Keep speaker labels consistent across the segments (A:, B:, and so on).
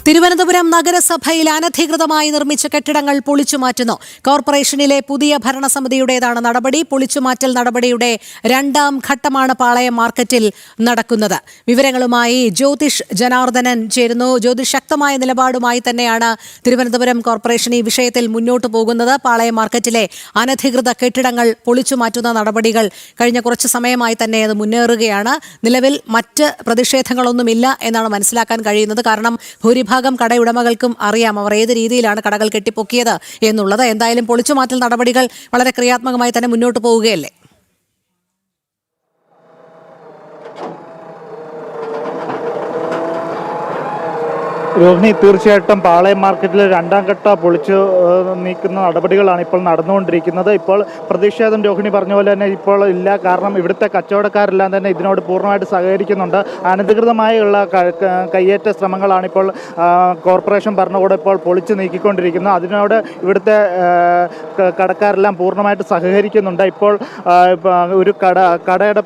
A: തിരുവനന്തപുരം നഗരസഭയിൽ അനധികൃതമായി നിർമ്മിച്ച കെട്ടിടങ്ങൾ പൊളിച്ചുമാറ്റുന്നു. കോർപ്പറേഷനിലെ പുതിയ ഭരണസമിതിയുടേതാണ് നടപടി. പൊളിച്ചുമാറ്റൽ നടപടിയുടെ രണ്ടാം ഘട്ടമാണ് പാളയം മാർക്കറ്റിൽ നടക്കുന്നത്. വിവരങ്ങളുമായി ജ്യോതിഷ് ജനാർദ്ദനൻ ചേരുന്നു. ജ്യോതിഷ്, ശക്തമായ നിലപാടുമായി തന്നെയാണ് തിരുവനന്തപുരം കോർപ്പറേഷൻ ഈ വിഷയത്തിൽ മുന്നോട്ട് പോകുന്നത്. പാളയം മാർക്കറ്റിലെ അനധികൃത കെട്ടിടങ്ങൾ പൊളിച്ചുമാറ്റുന്ന നടപടികൾ കഴിഞ്ഞ കുറച്ച് സമയമായി തന്നെ അത് മുന്നേറുകയാണ്. നിലവിൽ മറ്റ് പ്രതിഷേധങ്ങളൊന്നുമില്ല എന്നാണ് മനസ്സിലാക്കാൻ കഴിയുന്നത്. കാരണം ഭൂരിഭാഗം കടയുടമകൾക്കും അറിയാം അവർ ഏത് രീതിയിലാണ് കടകൾ കെട്ടിപ്പൊക്കിയത് എന്നുള്ളത്. എന്തായാലും പൊളിച്ചുമാറ്റൽ നടപടികൾ വളരെ ക്രിയാത്മകമായി തന്നെ മുന്നോട്ട് പോവുകയല്ലേ?
B: രോഹിണി, തീർച്ചയായിട്ടും പാളയം മാർക്കറ്റിൽ രണ്ടാം ഘട്ട പൊളിച്ചു നീക്കുന്ന നടപടികളാണ് ഇപ്പോൾ നടന്നുകൊണ്ടിരിക്കുന്നത്. ഇപ്പോൾ പ്രതിഷേധം രോഹിണി പറഞ്ഞ പോലെ തന്നെ ഇപ്പോൾ ഇല്ല. കാരണം ഇവിടുത്തെ കച്ചവടക്കാരെല്ലാം തന്നെ ഇതിനോട് പൂർണ്ണമായിട്ട് സഹകരിക്കുന്നുണ്ട്. അനധികൃതമായുള്ള കയ്യേറ്റ ശ്രമങ്ങളാണ് ഇപ്പോൾ കോർപ്പറേഷൻ ഭരണകൂടം ഇപ്പോൾ പൊളിച്ചു നീക്കിക്കൊണ്ടിരിക്കുന്നത്. അതിനോട് ഇവിടുത്തെ കടക്കാരെല്ലാം പൂർണ്ണമായിട്ട് സഹകരിക്കുന്നുണ്ട്. ഇപ്പോൾ ഒരു കടയുടെ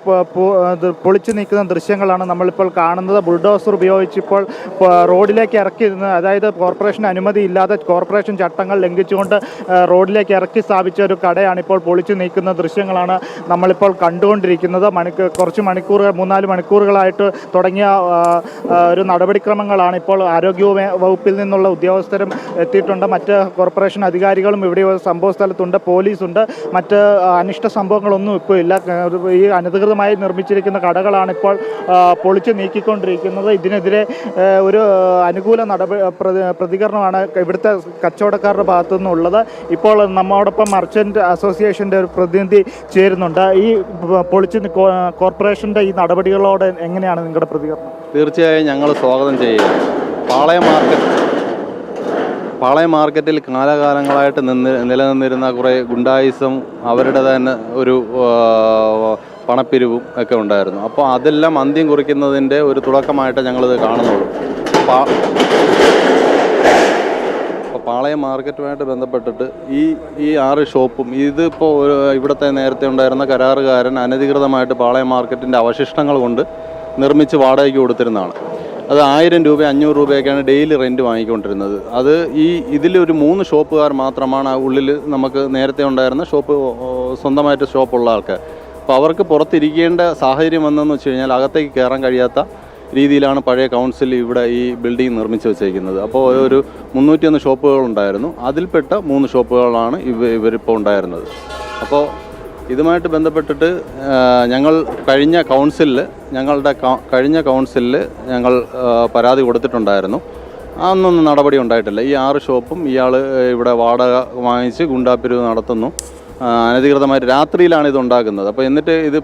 B: പൊളിച്ചു നീക്കുന്ന ദൃശ്യങ്ങളാണ് നമ്മളിപ്പോൾ കാണുന്നത്. ബുൾഡോസർ ഉപയോഗിച്ച് ഇപ്പോൾ റോഡിലേക്ക് ഇറക്കിയിരുന്ന, അതായത് കോർപ്പറേഷൻ അനുമതി ഇല്ലാതെ കോർപ്പറേഷൻ ചട്ടങ്ങൾ ലംഘിച്ചുകൊണ്ട് റോഡിലേക്ക് ഇറക്കി സ്ഥാപിച്ച ഒരു കടയാണ് ഇപ്പോൾ പൊളിച്ചു നീക്കുന്ന ദൃശ്യങ്ങളാണ് നമ്മളിപ്പോൾ കണ്ടുകൊണ്ടിരിക്കുന്നത്. കുറച്ച് മണിക്കൂറുകൾ, 3-4 മണിക്കൂറുകളായിട്ട് തുടങ്ങിയ ഒരു നടപടിക്രമങ്ങളാണ് ഇപ്പോൾ ആരോഗ്യ വകുപ്പിൽ നിന്നുള്ള ഉദ്യോഗസ്ഥരും എത്തിയിട്ടുണ്ട്. മറ്റ് കോർപ്പറേഷൻ അധികാരികളും ഇവിടെ സംഭവ സ്ഥലത്തുണ്ട്, പോലീസുണ്ട്. മറ്റ് അനിഷ്ട സംഭവങ്ങളൊന്നും ഇപ്പോൾ ഇല്ല. ഈ അനധികൃതമായി നിർമ്മിച്ചിരിക്കുന്ന കടകളാണ് ഇപ്പോൾ പൊളിച്ചു നീക്കിക്കൊണ്ടിരിക്കുന്നത്. ഇതിനെതിരെ ഒരു അനുകൂല പ്രതികരണമാണ് ഇവിടുത്തെ കച്ചവടക്കാരുടെ ഭാഗത്തു നിന്നുള്ളത്. ഇപ്പോൾ നമ്മോടൊപ്പം മർച്ചന്റ് അസോസിയേഷൻ്റെ ഒരു പ്രതിനിധി ചേരുന്നുണ്ട്. ഈ കോർപ്പറേഷൻ്റെ ഈ നടപടികളോട് എങ്ങനെയാണ് നിങ്ങളുടെ പ്രതികരണം?
C: തീർച്ചയായും ഞങ്ങൾ സ്വാഗതം ചെയ്യുക. പാളയം മാർക്കറ്റിൽ കാലകാലങ്ങളായിട്ട് നിലനിന്നിരുന്ന കുറേ ഗുണ്ടായിസം, അവരുടെ തന്നെ ഒരു പണപ്പിരിവും ഒക്കെ ഉണ്ടായിരുന്നു. അപ്പോൾ അതെല്ലാം അന്ത്യം കുറിക്കുന്നതിൻ്റെ ഒരു തുടക്കമായിട്ട് ഞങ്ങളിത് കാണുന്നുള്ളൂ. പാളയം മാർക്കറ്റുമായിട്ട് ബന്ധപ്പെട്ടിട്ട് ഈ 6 ഷോപ്പും ഇതിപ്പോൾ ഇവിടുത്തെ നേരത്തെ ഉണ്ടായിരുന്ന കരാറുകാരൻ അനധികൃതമായിട്ട് പാളയം മാർക്കറ്റിൻ്റെ അവശിഷ്ടങ്ങൾ കൊണ്ട് നിർമ്മിച്ച് വാടകയ്ക്ക് കൊടുത്തിരുന്നതാണ്. അത് 1000 രൂപ 500 രൂപയൊക്കെയാണ് ഡെയിലി റെൻറ്റ് വാങ്ങിക്കൊണ്ടിരുന്നത്. അത് ഇതിലൊരു 3 ഷോപ്പുകാർ മാത്രമാണ് ഉള്ളിൽ നമുക്ക് നേരത്തെ ഉണ്ടായിരുന്ന ഷോപ്പ്, സ്വന്തമായിട്ട് ഷോപ്പുള്ള ആൾക്കാർ. അപ്പോൾ അവർക്ക് പുറത്തിരിക്കേണ്ട സാഹചര്യം വന്നതെന്ന് വെച്ച് കഴിഞ്ഞാൽ അകത്തേക്ക് കയറാൻ കഴിയാത്ത രീതിയിലാണ് പഴയ കൗൺസിൽ ഇവിടെ ഈ ബിൽഡിംഗ് നിർമ്മിച്ച് വെച്ചേക്കുന്നത്. അപ്പോൾ ഒരു 301 ഷോപ്പുകളുണ്ടായിരുന്നു. അതിൽപ്പെട്ട 3 ഷോപ്പുകളാണ് ഇവരിപ്പോൾ ഉണ്ടായിരുന്നത്. അപ്പോൾ ഇതുമായിട്ട് ബന്ധപ്പെട്ടിട്ട് ഞങ്ങൾ കഴിഞ്ഞ കൗൺസിലിൽ ഞങ്ങൾ പരാതി കൊടുത്തിട്ടുണ്ടായിരുന്നു. അന്നൊന്നും നടപടി ഉണ്ടായിട്ടില്ല. ഈ 6 ഷോപ്പും ഇയാൾ ഇവിടെ വാടക വാങ്ങിച്ച് ഗുണ്ടാപ്പിരിവ് നടത്തുന്നു. അനധികൃതമായിട്ട് രാത്രിയിലാണ് ഇത് ഉണ്ടാക്കുന്നത്. അപ്പോൾ എന്നിട്ട് ഇത്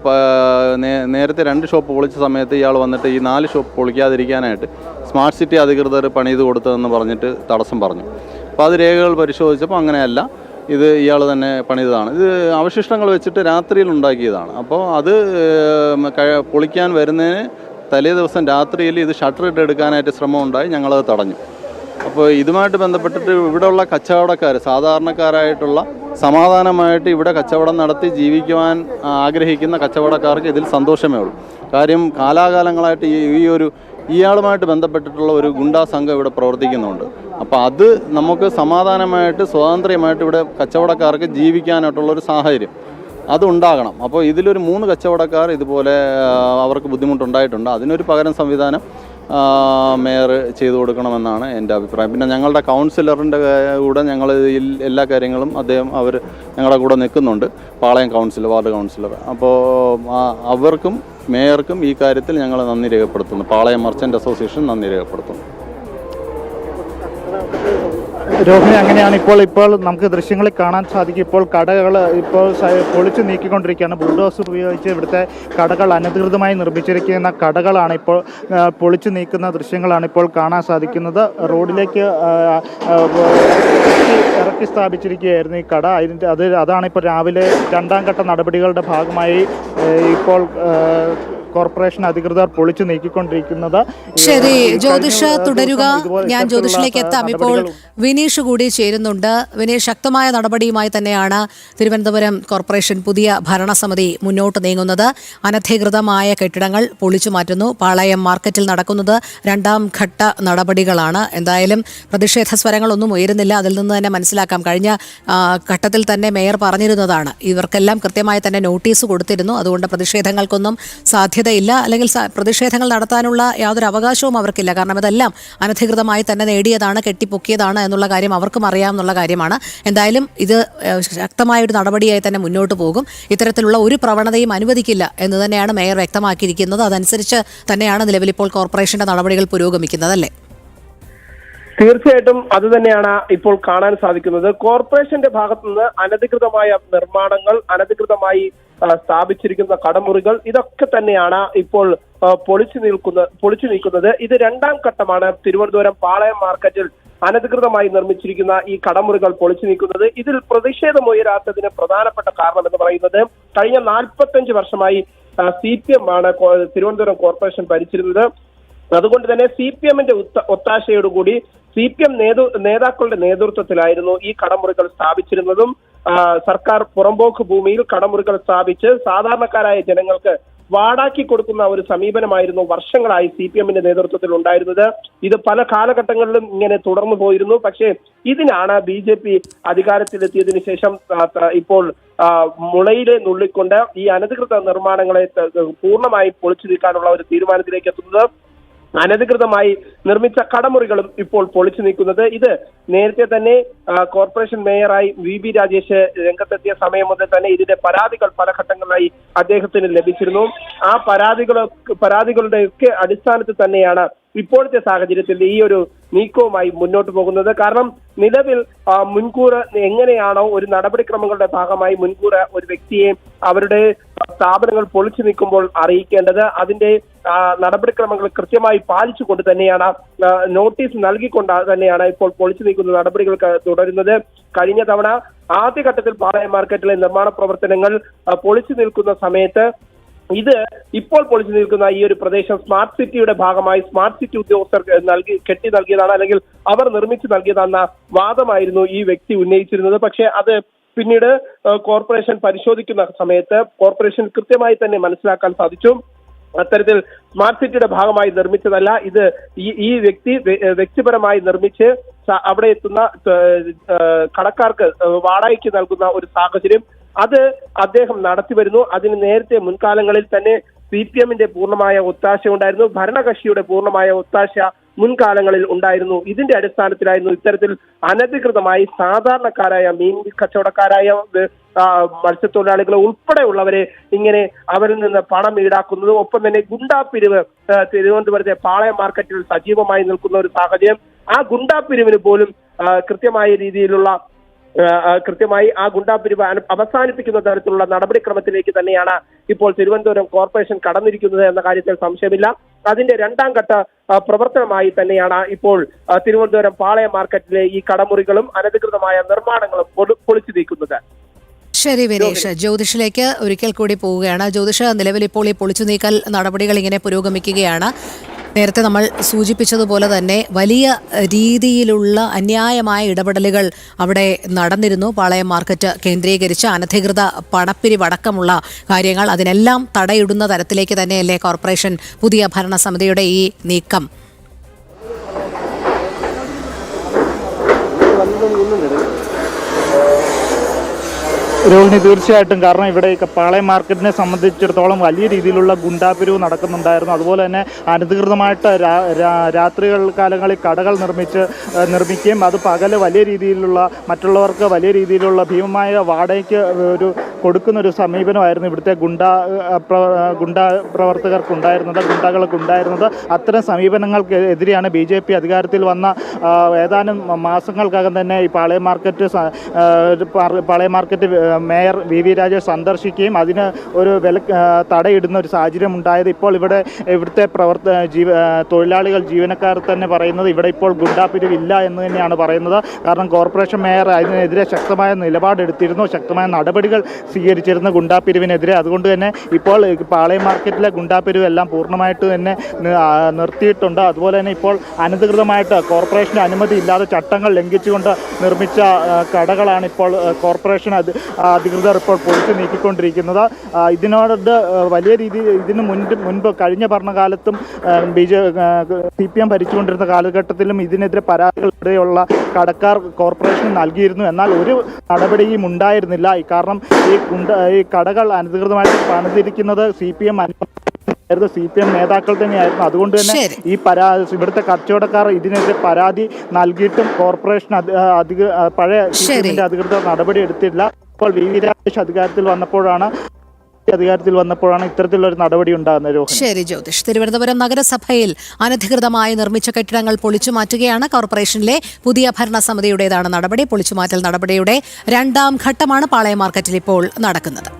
C: നേരത്തെ 2 ഷോപ്പ് പൊളിച്ച സമയത്ത് ഇയാൾ വന്നിട്ട് ഈ 4 ഷോപ്പ് പൊളിക്കാതിരിക്കാനായിട്ട് സ്മാർട്ട് സിറ്റി അധികൃതർ പണിത് കൊടുത്തതെന്ന് പറഞ്ഞിട്ട് തടസ്സം പറഞ്ഞു. അപ്പോൾ അത് രേഖകൾ പരിശോധിച്ചപ്പോൾ അങ്ങനെയല്ല, ഇത് ഇയാൾ തന്നെ പണിതതാണ്. ഇത് അവശിഷ്ടങ്ങൾ വെച്ചിട്ട് രാത്രിയിൽ ഉണ്ടാക്കിയതാണ്. അപ്പോൾ അത് പൊളിക്കാൻ വരുന്നതിന് തലേ ദിവസം രാത്രിയിൽ ഇത് ഷട്ടർ ഇട്ട് എടുക്കാനായിട്ട് ശ്രമം ഉണ്ടായി. ഞങ്ങളത് തടഞ്ഞു. അപ്പോൾ ഇതുമായിട്ട് ബന്ധപ്പെട്ടിട്ട് ഇവിടെയുള്ള കച്ചവടക്കാർ, സാധാരണക്കാരായിട്ടുള്ള സമാധാനമായിട്ട് ഇവിടെ കച്ചവടം നടത്തി ജീവിക്കുവാൻ ആഗ്രഹിക്കുന്ന കച്ചവടക്കാർക്ക് ഇതിൽ സന്തോഷമേ ഉള്ളൂ. കാര്യം കാലാകാലങ്ങളായിട്ട് ഇയാളുമായിട്ട് ബന്ധപ്പെട്ടിട്ടുള്ള ഒരു ഗുണ്ടാ സംഘം ഇവിടെ പ്രവർത്തിക്കുന്നുണ്ട്. അപ്പോൾ അത് നമുക്ക് സമാധാനമായിട്ട് സ്വാതന്ത്ര്യമായിട്ട് ഇവിടെ കച്ചവടക്കാർക്ക് ജീവിക്കാനായിട്ടുള്ളൊരു സാഹചര്യം അതുണ്ടാകണം. അപ്പോൾ ഇതിലൊരു 3 കച്ചവടക്കാർ ഇതുപോലെ അവർക്ക് ബുദ്ധിമുട്ടുണ്ടായിട്ടുണ്ട്. അതിനൊരു പകരം സംവിധാനം മേയർ ചെയ്തു കൊടുക്കണമെന്നാണ് എൻ്റെ അഭിപ്രായം. പിന്നെ ഞങ്ങളുടെ കൗൺസിലറിൻ്റെ കൂടെ ഞങ്ങൾ എല്ലാ കാര്യങ്ങളും അവർ ഞങ്ങളുടെ കൂടെ നിൽക്കുന്നുണ്ട്, പാളയം വാർഡ് കൗൺസിലർ. അപ്പോൾ അവർക്കും മേയർക്കും ഈ കാര്യത്തിൽ ഞങ്ങൾ നന്ദി രേഖപ്പെടുത്തുന്നു. പാളയം മർച്ചൻ്റ് അസോസിയേഷൻ നന്ദി രേഖപ്പെടുത്തുന്നു.
B: രോഹിണി, അങ്ങനെയാണ് ഇപ്പോൾ നമുക്ക് ദൃശ്യങ്ങളിൽ കാണാൻ സാധിക്കും. ഇപ്പോൾ കടകൾ ഇപ്പോൾ പൊളിച്ചു നീക്കിക്കൊണ്ടിരിക്കുകയാണ്. ബുൾഡോസർ ഉപയോഗിച്ച് ഇവിടുത്തെ കടകൾ, അനധികൃതമായി നിർമ്മിച്ചിരിക്കുന്ന കടകളാണ് ഇപ്പോൾ പൊളിച്ചു നീക്കുന്ന ദൃശ്യങ്ങളാണ് ഇപ്പോൾ കാണാൻ സാധിക്കുന്നത്. റോഡിലേക്ക് ഇറക്കി സ്ഥാപിച്ചിരിക്കുകയായിരുന്നു ഈ കട. അതാണ് ഇപ്പോൾ രാവിലെ രണ്ടാം ഘട്ട നടപടികളുടെ ഭാഗമായി ഇപ്പോൾ കോർപ്പറേഷൻ അധികൃതർ പൊളിച്ചു നീക്കിക്കൊണ്ടിരിക്കുന്നത്.
A: ശരി ജ്യോതിഷ തുടരുക, ഞാൻ ജ്യോതിഷിലേക്ക് എത്താം. ഇപ്പോൾ വിനീഷ് കൂടി ചേരുന്നുണ്ട്. വിനീഷ്, ശക്തമായ നടപടിയുമായി തന്നെയാണ് തിരുവനന്തപുരം കോർപ്പറേഷൻ പുതിയ ഭരണസമിതി മുന്നോട്ട് നീങ്ങുന്നത്. അനധികൃതമായ കെട്ടിടങ്ങൾ പൊളിച്ചു മാറ്റുന്നു. പാളയം മാർക്കറ്റിൽ നടക്കുന്നത് രണ്ടാം ഘട്ട നടപടികളാണ്. എന്തായാലും പ്രതിഷേധ സ്വരങ്ങളൊന്നും ഉയരുന്നില്ല. അതിൽ നിന്ന് തന്നെ മനസ്സിലാക്കാം, കഴിഞ്ഞ ഘട്ടത്തിൽ തന്നെ മേയർ പറഞ്ഞിരുന്നതാണ്, ഇവർക്കെല്ലാം കൃത്യമായി തന്നെ നോട്ടീസ് കൊടുത്തിരുന്നു. അതുകൊണ്ട് പ്രതിഷേധങ്ങൾക്കൊന്നും സാധ്യതയില്ല, അല്ലെങ്കിൽ പ്രതിഷേധങ്ങൾ നടത്താനുള്ള യാതൊരു അവകാശവും അവർക്കില്ല. കാരണം ഇതെല്ലാം അനധികൃതമായി തന്നെ നേടിയതാണ്, കെട്ടിപ്പൊക്കിയതാണ് എന്നുള്ള കാര്യം അവർക്കും അറിയാമെന്നുള്ള കാര്യമാണ്. എന്തായാലും ഇത് ശക്തമായൊരു നടപടിയായി തന്നെ മുന്നോട്ട് പോകും. ഇത്തരത്തിലുള്ള ഒരു പ്രവണതയും അനുവദിക്കില്ല എന്ന് തന്നെയാണ് മേയർ വ്യക്തമാക്കിയിരിക്കുന്നത്. അതനുസരിച്ച് തന്നെയാണ് നിലവിൽ ഇപ്പോൾ കോർപ്പറേഷന്റെ നടപടികൾ പുരോഗമിക്കുന്നത്, അല്ലേ?
D: തീർച്ചയായിട്ടും അത് തന്നെയാണ് ഇപ്പോൾ കാണാൻ സാധിക്കുന്നത്. കോർപ്പറേഷന്റെ ഭാഗത്തുനിന്ന് അനധികൃതമായ നിർമ്മാണങ്ങൾ, അനധികൃതമായി സ്ഥാപിച്ചിരിക്കുന്ന കടമുറികൾ, ഇതൊക്കെ തന്നെയാണ് ഇപ്പോൾ പൊളിച്ചു നീക്കുന്നത്. ഇത് രണ്ടാം ഘട്ടമാണ്. തിരുവനന്തപുരം പാളയം മാർക്കറ്റിൽ അനധികൃതമായി നിർമ്മിച്ചിരിക്കുന്ന ഈ കടമുറികൾ പൊളിച്ചു നീക്കുന്നത്. ഇതിൽ പ്രതിഷേധമുയരാത്തതിന് പ്രധാനപ്പെട്ട കാരണം എന്ന് പറയുന്നത്, കഴിഞ്ഞ 45 വർഷമായി CPM ആണ് തിരുവനന്തപുരം കോർപ്പറേഷൻ ഭരിച്ചിരുന്നത്. അതുകൊണ്ട് തന്നെ CPM-ന്റെ ഒത്താശയോടുകൂടി CPM നേതാക്കളുടെ നേതൃത്വത്തിലായിരുന്നു ഈ കടമുറികൾ സ്ഥാപിച്ചിരുന്നതും. സർക്കാർ പുറമ്പോക്ക് ഭൂമിയിൽ കടമുറികൾ സ്ഥാപിച്ച് സാധാരണക്കാരായ ജനങ്ങൾക്ക് വാടാക്കി കൊടുക്കുന്ന ഒരു സമീപനമായിരുന്നു വർഷങ്ങളായി CPM-ന്റെ നേതൃത്വത്തിൽ ഉണ്ടായിരുന്നത്. ഇത് പല കാലഘട്ടങ്ങളിലും ഇങ്ങനെ തുടർന്നു പോയിരുന്നു. പക്ഷേ ഇതിനാണ് BJP അധികാരത്തിലെത്തിയതിനു ശേഷം ഇപ്പോൾ മുളയിലെ നുള്ളിക്കൊണ്ട് ഈ അനധികൃത നിർമ്മാണങ്ങളെ പൂർണ്ണമായി പൊളിച്ചു നീക്കാനുള്ള ഒരു തീരുമാനത്തിലേക്ക് എത്തുന്നത്. അനധികൃതമായി നിർമ്മിച്ച കടമുറികളും ഇപ്പോൾ പൊളിച്ചു നീക്കുന്നത്. ഇത് നേരത്തെ തന്നെ കോർപ്പറേഷൻ മേയറായി VB രാജേഷ് രംഗത്തെത്തിയ സമയം മുതൽ തന്നെ ഇതിന്റെ പരാതികൾ പല ഘട്ടങ്ങളിലായി അദ്ദേഹത്തിന് ലഭിച്ചിരുന്നു. ആ പരാതികളുടെ ഒക്കെ അടിസ്ഥാനത്തിൽ തന്നെയാണ് ഇപ്പോഴത്തെ സാഹചര്യത്തിൽ ഈ ഒരു നീക്കവുമായി മുന്നോട്ട് പോകുന്നത്. കാരണം നിലവിൽ മുൻകൂർ എങ്ങനെയാണോ ഒരു നടപടിക്രമങ്ങളുടെ ഭാഗമായി മുൻകൂർ ഒരു വ്യക്തിയെ അവരുടെ സ്ഥാപനങ്ങൾ പൊളിച്ചു നീക്കുമ്പോൾ അറിയിക്കേണ്ടത്, അതിന്റെ നടപടിക്രമങ്ങൾ കൃത്യമായി പാലിച്ചുകൊണ്ട് തന്നെയാണ്, നോട്ടീസ് നൽകിക്കൊണ്ട് തന്നെയാണ് ഇപ്പോൾ പൊളിച്ചു നീക്കുന്ന നടപടികൾ തുടരുന്നത്. കഴിഞ്ഞ തവണ ആദ്യഘട്ടത്തിൽ പാളയം മാർക്കറ്റിലെ നിർമ്മാണ പ്രവർത്തനങ്ങൾ പൊളിച്ചു നിൽക്കുന്ന സമയത്ത് ഇത് ഇപ്പോൾ പൊളിച്ചു നിൽക്കുന്ന ഈ ഒരു പ്രദേശം സ്മാർട്ട് സിറ്റിയുടെ ഭാഗമായി സ്മാർട്ട് സിറ്റി ഉദ്യോഗസ്ഥർ കെട്ടി നൽകിയതാണ്, അല്ലെങ്കിൽ അവർ നിർമ്മിച്ചു നൽകിയതെന്ന വാദമായിരുന്നു ഈ വ്യക്തി ഉന്നയിച്ചിരുന്നത്. പക്ഷേ അത് പിന്നീട് കോർപ്പറേഷൻ പരിശോധിക്കുന്ന സമയത്ത് കോർപ്പറേഷൻ കൃത്യമായി തന്നെ മനസ്സിലാക്കാൻ സാധിച്ചു, അത്തരത്തിൽ സ്മാർട്ട് സിറ്റിയുടെ ഭാഗമായി നിർമ്മിച്ചതല്ല, ഇത് ഈ വ്യക്തിപരമായി നിർമ്മിച്ച് അവിടെ എത്തുന്ന കടക്കാർക്ക് വാടകയ്ക്ക് നൽകുന്ന ഒരു സാഹചര്യം അത് അദ്ദേഹം നടത്തി വരുന്നു. അതിന് നേരത്തെ മുൻകാലങ്ങളിൽ തന്നെ CPM-ന്റെ പൂർണ്ണമായ ഒത്താശ ഉണ്ടായിരുന്നു, ഭരണകക്ഷിയുടെ പൂർണ്ണമായ ഒത്താശ മുൻകാലങ്ങളിൽ ഉണ്ടായിരുന്നു. ഇതിന്റെ അടിസ്ഥാനത്തിലായിരുന്നു ഇത്തരത്തിൽ അനധികൃതമായി സാധാരണക്കാരായ മീൻ കച്ചവടക്കാരായ മത്സ്യത്തൊഴിലാളികളെ ഉൾപ്പെടെയുള്ളവരെ ഇങ്ങനെ അവരിൽ നിന്ന് പണം ഈടാക്കുന്നതും ഒപ്പം തന്നെ ഗുണ്ടാപ്പിരിവ് തിരുവനന്തപുരത്തെ പാളയം മാർക്കറ്റിൽ സജീവമായി നിൽക്കുന്ന ഒരു സാഹചര്യം. ആ ഗുണ്ടാപ്പിരിവിന് പോലും കൃത്യമായി ആ ഗുണ്ടാപ്പിരിവ് അവസാനിപ്പിക്കുന്ന തരത്തിലുള്ള നടപടിക്രമത്തിലേക്ക് തന്നെയാണ് ഇപ്പോൾ തിരുവനന്തപുരം കോർപ്പറേഷൻ കടന്നിരിക്കുന്നത് എന്ന കാര്യത്തിൽ സംശയമില്ല. അതിന്റെ രണ്ടാം ഘട്ട പ്രവർത്തനമായി തന്നെയാണ് ഇപ്പോൾ തിരുവനന്തപുരം പാളയം മാർക്കറ്റിലെ ഈ കടമുറികളും അനധികൃതമായ നിർമ്മാണങ്ങളും പൊളിച്ചു നീക്കുന്നത്.
A: ശരി വിനീഷ്, ജ്യോതിഷിലേക്ക് ഒരിക്കൽ കൂടി പോവുകയാണ്. ജ്യോതിഷ്, നിലവിൽ ഇപ്പോൾ ഈ പൊളിച്ചു നീക്കൽ നടപടികൾ ഇങ്ങനെ പുരോഗമിക്കുകയാണ്. നേരത്തെ നമ്മൾ സൂചിപ്പിച്ചതുപോലെ തന്നെ വലിയ രീതിയിലുള്ള അന്യായമായ ഇടപെടലുകൾ അവിടെ നടന്നിരുന്നു. പാളയം മാർക്കറ്റ് കേന്ദ്രീകരിച്ച് അനധികൃത പണപ്പിരിവടക്കമുള്ള കാര്യങ്ങൾ, അതിനെല്ലാം തടയിടുന്ന തരത്തിലേക്ക് തന്നെയല്ലേ കോർപ്പറേഷൻ പുതിയ ഭരണസമിതിയുടെ ഈ നീക്കം?
B: രോഹിണി, തീർച്ചയായിട്ടും. കാരണം ഇവിടെ പാളയം മാർക്കറ്റിനെ സംബന്ധിച്ചിടത്തോളം വലിയ രീതിയിലുള്ള ഗുണ്ടാപിരിവ് നടക്കുന്നുണ്ടായിരുന്നു. അതുപോലെ തന്നെ അനധികൃതമായിട്ട് രാത്രികൾ കാലങ്ങളിൽ കടകൾ നിർമ്മിക്കുകയും അത് പകല് വലിയ രീതിയിലുള്ള മറ്റുള്ളവർക്ക് വലിയ രീതിയിലുള്ള ഭീമമായ വാടകയ്ക്ക് കൊടുക്കുന്നൊരു സമീപനമായിരുന്നു ഇവിടുത്തെ ഗുണ്ടാ പ്രവർത്തകർക്കുണ്ടായിരുന്നത്, ഗുണ്ടകൾക്കുണ്ടായിരുന്നത്. അത്തരം സമീപനങ്ങൾക്കെതിരെയാണ് BJP അധികാരത്തിൽ വന്ന ഏതാനും മാസങ്ങൾക്കകം തന്നെ ഈ പാളയം മാർക്കറ്റ് മേയർ VB രാജേഷ് സന്ദർശിക്കുകയും അതിന് ഒരു തടയിടുന്ന ഒരു സാഹചര്യം ഉണ്ടായത്. ഇപ്പോൾ ഇവിടുത്തെ തൊഴിലാളികൾ, ജീവനക്കാർ തന്നെ പറയുന്നത് ഇവിടെ ഇപ്പോൾ ഗുണ്ടാപിരിവില്ല എന്ന് തന്നെയാണ് പറയുന്നത്. കാരണം കോർപ്പറേഷൻ മേയർ അതിനെതിരെ ശക്തമായ നിലപാടെടുത്തിരുന്നു, ശക്തമായ നടപടികൾ സ്വീകരിച്ചിരുന്ന ഗുണ്ടാപ്പിരിവിനെതിരെ. അതുകൊണ്ട് തന്നെ ഇപ്പോൾ പാളയം മാർക്കറ്റിലെ ഗുണ്ടാപ്പിരിവ് എല്ലാം പൂർണ്ണമായിട്ട് തന്നെ നിർത്തിയിട്ടുണ്ട്. അതുപോലെ തന്നെ ഇപ്പോൾ അനധികൃതമായിട്ട് കോർപ്പറേഷൻ്റെ അനുമതി ഇല്ലാതെ ചട്ടങ്ങൾ ലംഘിച്ചുകൊണ്ട് നിർമ്മിച്ച കടകളാണ് ഇപ്പോൾ കോർപ്പറേഷൻ അധികൃതർ ഇപ്പോൾ പൊളിച്ചു നീക്കിക്കൊണ്ടിരിക്കുന്നത്. ഇതിനോട് വലിയ രീതിയിൽ ഇതിന് മുൻപ് കഴിഞ്ഞ ഭരണകാലത്തും CPM ഭരിച്ചുകൊണ്ടിരുന്ന കാലഘട്ടത്തിലും ഇതിനെതിരെ പരാതികൾ ഇവിടെയുള്ള കടക്കാർ കോർപ്പറേഷന് നൽകിയിരുന്നു. എന്നാൽ ഒരു നടപടിയും ഉണ്ടായിരുന്നില്ല. കാരണം ഈ കടകൾ അനധികൃതമായിട്ട് പണിതിരിക്കുന്നത് CPM നേതാക്കൾ തന്നെയായിരുന്നു. അതുകൊണ്ട് തന്നെ ഈ ഇവിടുത്തെ കച്ചവടക്കാർ ഇതിനെതിരെ പരാതി നൽകിയിട്ടും കോർപ്പറേഷൻ പഴയ CPMന്റെ അധികൃതർ നടപടി എടുത്തില്ല. ഇപ്പോൾ VV രാജേഷ് അധികാരത്തിൽ വന്നപ്പോഴാണ് ഇത്തരത്തിലുള്ള ഒരു നടപടി ഉണ്ടാകുന്നത്.
A: ശരി ജ്യോതിഷ്. തിരുവനന്തപുരം നഗരസഭയിൽ അനധികൃതമായി നിർമ്മിച്ച കെട്ടിടങ്ങൾ പൊളിച്ചു മാറ്റുകയാണ്. കോർപ്പറേഷനിലെ പുതിയ ഭരണസമിതിയുടേതാണ് നടപടി. പൊളിച്ചുമാറ്റൽ നടപടിയുടെ 2ാം ഘട്ടമാണ് പാളയം മാർക്കറ്റിൽ ഇപ്പോൾ നടക്കുന്നത്.